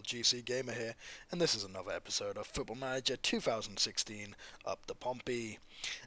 GC Gamer here, and this is another episode of Football Manager 2016 Up the Pompey.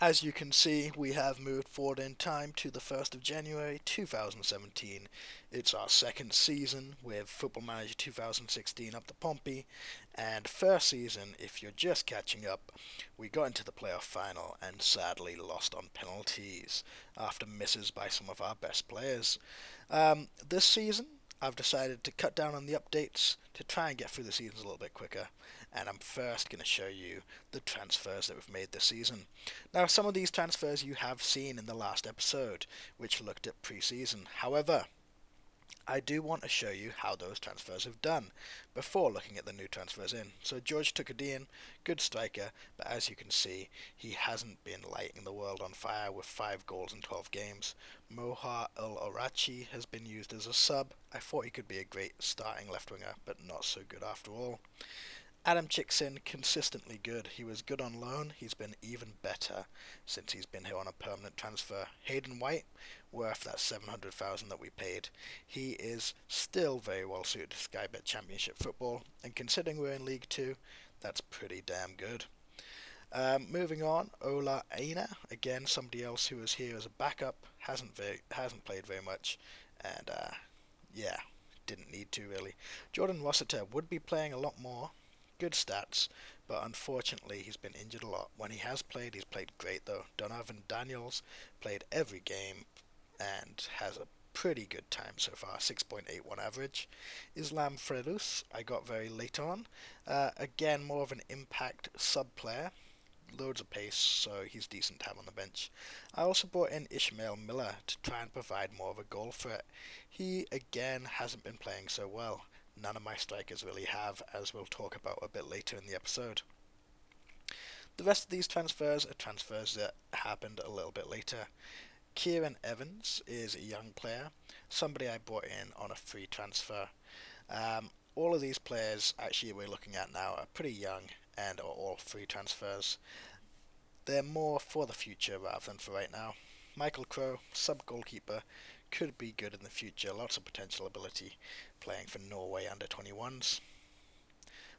As you can see, we have moved forward in time to the 1st of January 2017. It's our second season with Football Manager 2016 Up the Pompey, and first season, if you're just catching up, we got into the playoff final and sadly lost on penalties after misses by some of our best players. This season, I've decided to cut down on the updates to try and get through the seasons a little bit quicker, and I'm first going to show you the transfers that we've made this season. Now, some of these transfers you have seen in the last episode, which looked at pre-season. However, I do want to show you how those transfers have done before looking at the new transfers in. So George Tukadian, good striker, but as you can see, he hasn't been lighting the world on fire with 5 goals in 12 games. Mohar El-Orachi has been used as a sub. I thought he could be a great starting left winger, but not so good after all. Adam Chickson, consistently good. He was good on loan. He's been even better since he's been here on a permanent transfer. Hayden White, worth that 700,000 that we paid. He is still very well suited to Sky Bet Championship football, and considering we're in League 2, that's pretty damn good. Moving on, Ola Aina, again somebody else who was here as a backup, hasn't played very much, and yeah, didn't need to really. Jordan Rossiter would be playing a lot more. Good stats, but unfortunately he's been injured a lot. When he has played, he's played great though. Donovan Daniels played every game and has a pretty good time so far, 6.81 average. Islam Fredus, I got very late on. Again, more of an impact sub player. Loads of pace, so he's decent to have on the bench. I also brought in Ishmael Miller to try and provide more of a goal threat. He, again, hasn't been playing so well. None of my strikers really have, as we'll talk about a bit later in the episode. The rest of these transfers are transfers that happened a little bit later. Kieran Evans is a young player, somebody I brought in on a free transfer. All of these players actually we're looking at now are pretty young and are all free transfers. They're more for the future rather than for right now. Michael Crowe, sub-goalkeeper, could be good in the future, lots of potential ability, playing for Norway under-21s.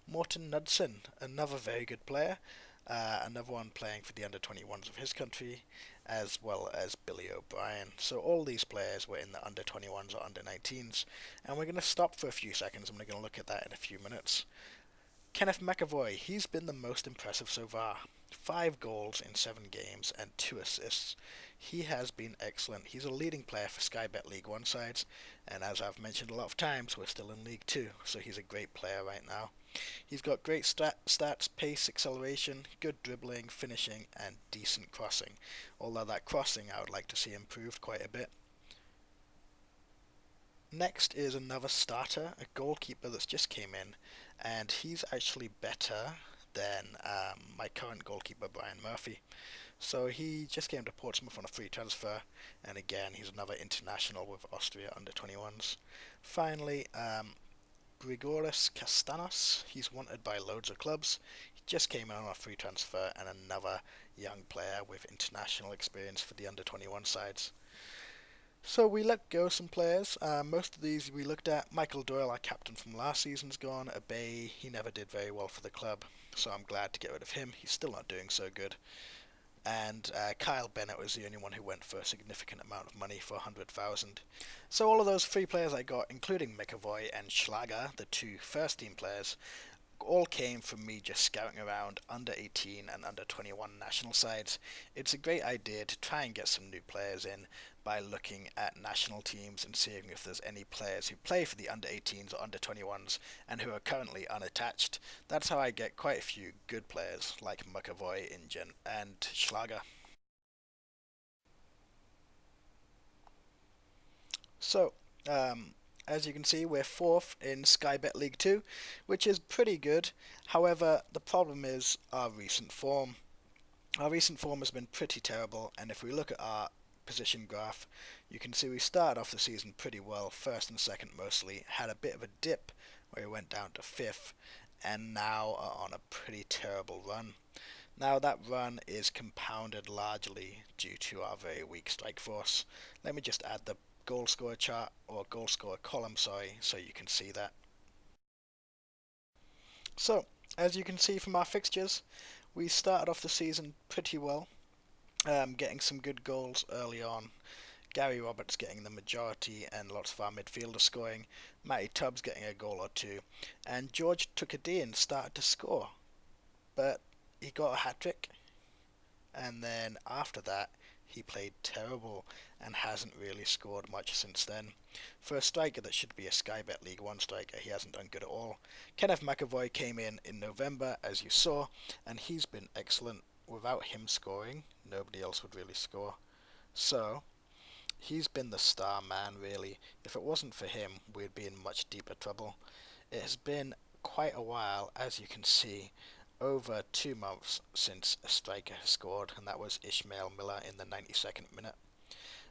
Morten Knudsen, another very good player, another one playing for the under-21s of his country, as well as Billy O'Brien. So all these players were in the under-21s or under-19s, and we're going to stop for a few seconds and we're going to look at that in a few minutes. Kenneth McAvoy, he's been the most impressive so far. 5 goals in 7 games and 2 assists. He has been excellent. He's a leading player for Sky Bet League 1 sides, and as I've mentioned a lot of times, we're still in League 2, so he's a great player right now. He's got great stats, pace, acceleration, good dribbling, finishing, and decent crossing. Although that crossing I would like to see improved quite a bit. Next is another starter, a goalkeeper that's just came in, and he's actually better than my current goalkeeper, Brian Murphy. So he just came to Portsmouth on a free transfer, and again, he's another international with Austria under-21s. Finally, Grigoris Kastanos, he's wanted by loads of clubs. He just came in on a free transfer, and another young player with international experience for the under-21 sides. So we let go some players. Most of these we looked at. Michael Doyle, our captain from last season's gone. Abay, he never did very well for the club, so I'm glad to get rid of him. He's still not doing so good. And Kyle Bennett was the only one who went for a significant amount of money for 100,000. So all of those 3 players I got, including McAvoy and Schlager, the 2 first team players, all came from me just scouting around under 18 and under 21 national sides. It's a great idea to try and get some new players in by looking at national teams and seeing if there's any players who play for the under 18s or under 21s and who are currently unattached. That's how I get quite a few good players like McAvoy, Ingen, and Schlager. So, as you can see, we're 4th in Sky Bet League 2, which is pretty good. However, the problem is our recent form. Our recent form has been pretty terrible, and if we look at our position graph, you can see we started off the season pretty well, 1st and 2nd mostly, had a bit of a dip where we went down to 5th, and now are on a pretty terrible run. Now that run is compounded largely due to our very weak strike force. Let me just add the goal scorer chart, or goal scorer column, sorry, so you can see that. So, as you can see from our fixtures, we started off the season pretty well, getting some good goals early on. Gary Roberts getting the majority and lots of our midfielders scoring, Matty Tubbs getting a goal or two, and George Tukadian started to score, but he got a hat-trick, and then after that he played terrible and hasn't really scored much since then. For a striker that should be a Sky Bet League 1 striker, he hasn't done good at all. Kenneth McAvoy came in November, as you saw, and he's been excellent. Without him scoring, nobody else would really score. So, he's been the star man, really. If it wasn't for him, we'd be in much deeper trouble. It has been quite a while, as you can see, over 2 months since a striker has scored, and that was Ishmael Miller in the 92nd minute.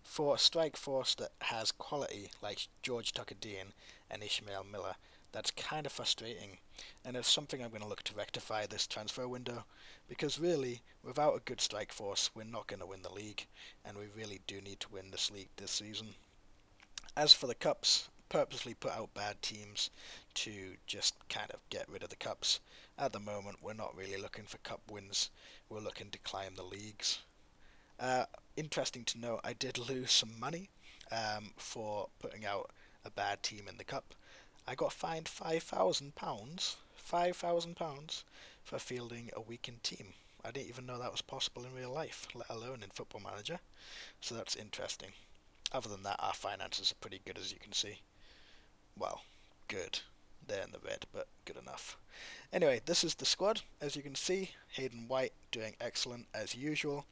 For a strike force that has quality like George Tukadian and Ishmael Miller, that's kind of frustrating, and it's something I'm going to look to rectify this transfer window, because really, without a good strike force, we're not going to win the league, and we really do need to win this league this season. As for the cups, purposely put out bad teams to just kind of get rid of the cups. At the moment, we're not really looking for cup wins, we're looking to climb the leagues. Uh, Interesting to note, I did lose some money for putting out a bad team in the cup. I got fined £5,000, £5,000 for fielding a weakened team. I didn't even know that was possible in real life, let alone in Football Manager. So that's interesting. Other than that, our finances are pretty good, as you can see. Well, good. They're in the red, but good enough. Anyway, this is the squad. As you can see, Hayden White doing excellent as usual.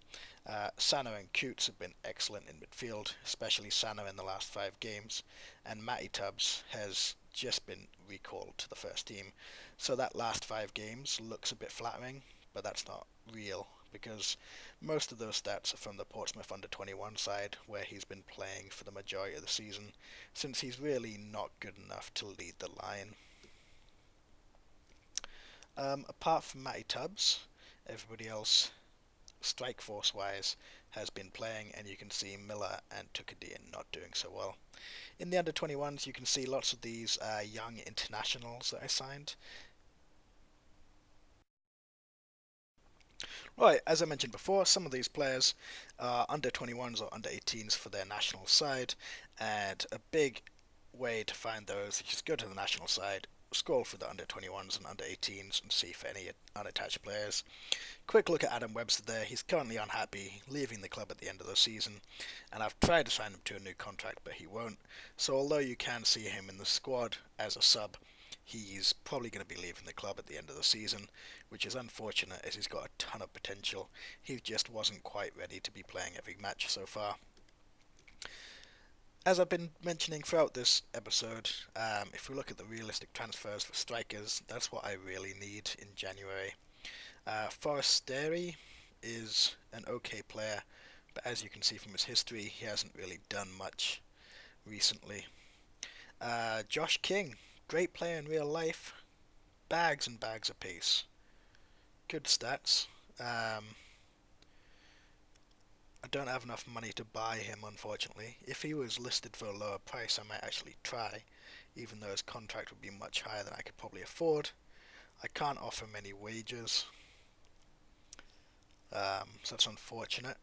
Sano and Coots have been excellent in midfield, especially Sano in the last 5 games. And Matty Tubbs has just been recalled to the first team. So that last 5 games looks a bit flattering, but that's not real, because most of those stats are from the Portsmouth under-21 side, where he's been playing for the majority of the season, since he's really not good enough to lead the line. Apart from Matty Tubbs, everybody else, strike force wise, has been playing, and you can see Miller and Tukadian not doing so well. In the under-21s, you can see lots of these young internationals that I signed. Right, as I mentioned before, some of these players are under 21s or under 18s for their national side, and a big way to find those is just go to the national side, scroll through the under 21s and under 18s, and see for any unattached players. Quick look at Adam Webster there. He's currently unhappy, leaving the club at the end of the season, and I've tried to sign him to a new contract, but he won't. So although you can see him in the squad as a sub, he's probably going to be leaving the club at the end of the season, which is unfortunate as he's got a ton of potential. He just wasn't quite ready to be playing every match so far. As I've been mentioning throughout this episode, if we look at the realistic transfers for strikers, that's what I really need in January. Forestieri is an okay player, but as you can see from his history, he hasn't really done much recently. Josh King, great player in real life, bags and bags of pace, good stats. I don't have enough money to buy him, unfortunately. If he was listed for a lower price, I might actually try, even though his contract would be much higher than I could probably afford. I can't offer many wages, so that's unfortunate,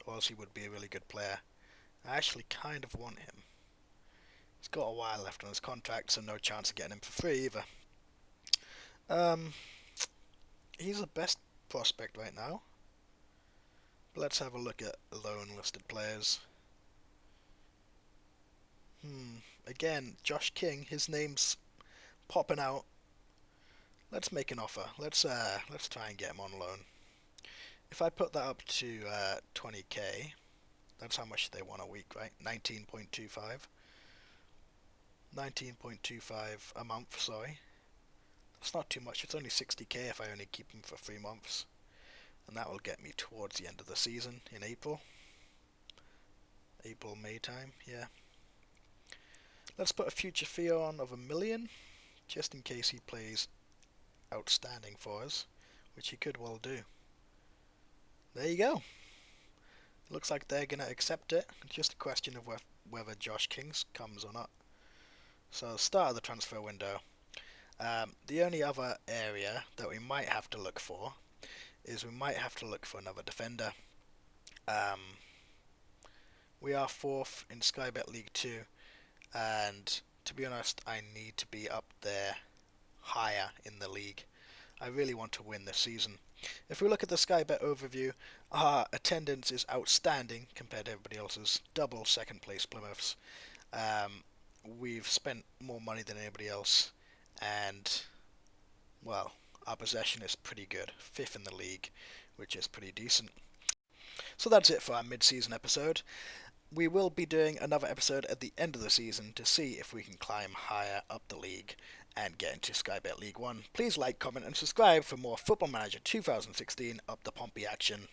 or else he would be a really good player. I actually kind of want him. He's got a while left on his contract, so no chance of getting him for free either. Um, he's the best prospect right now. But let's have a look at loan listed players. Again, Josh King, his name's popping out. Let's make an offer. Let's try and get him on loan. If I put that up to 20k, that's how much they want a week, right? 19.25. 19.25 a month, sorry. That's not too much. It's only 60k if I only keep him for 3 months. And that will get me towards the end of the season in April. April, May time, yeah. Let's put a future fee on of 1 million, just in case he plays outstanding for us, which he could well do. There you go. Looks like they're going to accept it. It's just a question of whether Josh Kings comes or not. So, start of the transfer window. The only other area that we might have to look for is we might have to look for another defender. Um, we are 4th in Sky Bet League 2, and to be honest, I need to be up there higher in the league. I really want to win this season. If we look at the Sky Bet overview, our attendance is outstanding compared to everybody else's, double second place Plymouth's. We've spent more money than anybody else, and, well, our possession is pretty good, 5th in the league, which is pretty decent. So that's it for our mid-season episode. We will be doing another episode at the end of the season to see if we can climb higher up the league and get into Sky Bet League 1. Please like, comment and subscribe for more Football Manager 2016 Up the Pompey action.